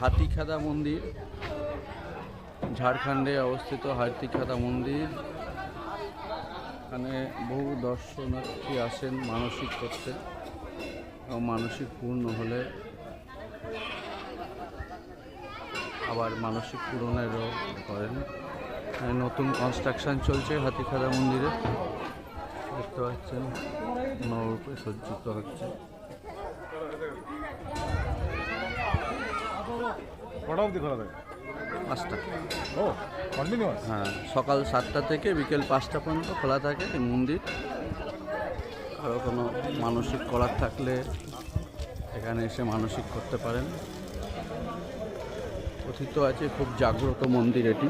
হাতিখাদা মন্দির, ঝাড়খণ্ডে অবস্থিত হাতিখাদা মন্দির। এখানে বহু দর্শনার্থী আসেন মানসিক করতে এবং মানসিক পূর্ণ হলে আবার মানসিক পূরণেরও করেন। নতুন কনস্ট্রাকশন চলছে হাতিখাদা মন্দিরে, দেখতে পাচ্ছেন নবরূপে সজ্জিত হচ্ছে। কটা অবধি খোলা থাকে? 5টা। ও কন্টিনিউয়াস? হ্যাঁ, সকাল 7টা থেকে বিকেল 5টা পর্যন্ত খোলা থাকে এই মন্দির। আরও কোনো মানসিক করার থাকলে এখানে এসে মানসিক করতে পারেন। কথিত আছে খুব জাগ্রত মন্দির এটি।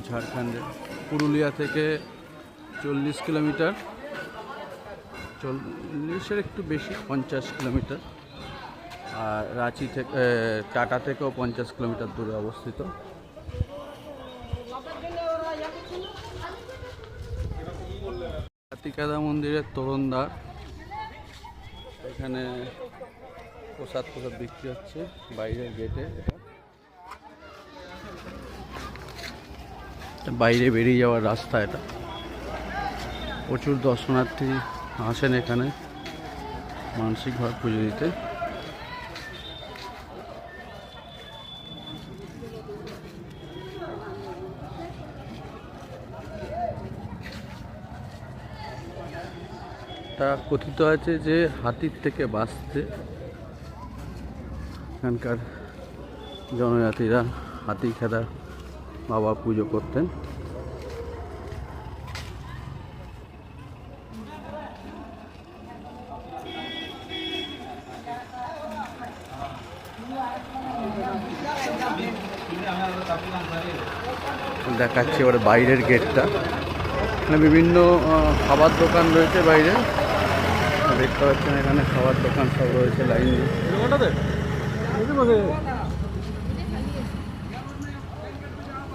ঝাড়খণ্ডের পুরুলিয়া থেকে 40 কিলোমিটার, 40-এর একটু বেশি, 50 কিলোমিটার। আর রাঁচি থেকে, টাটা থেকেও 50 কিলোমিটার দূরে অবস্থিত। হাতিখাদা মন্দিরের তোরণদ্বার, এখানে প্রসাদ বিক্রি হচ্ছে বাইরের গেটে। এটা বাইরে বেরিয়ে যাওয়ার রাস্তা। এটা প্রচুর দর্শনার্থী আসেন এখানে মানসিকভাবে পুজো দিতে। তা কথিত আছে যে হাতির থেকে বাঁচতে এখানকার জনজাতিরা হাতিখাদা বাবা পুজো করতেন। দেখাচ্ছি এবার বাইরের গেটটা। এখানে বিভিন্ন খাবার দোকান রয়েছে বাইরে, দেখতে পাচ্ছেন এখানে খাবার দোকান সব রয়েছে লাইন দিয়ে।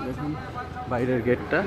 দেখুন বাইরের গেটটা।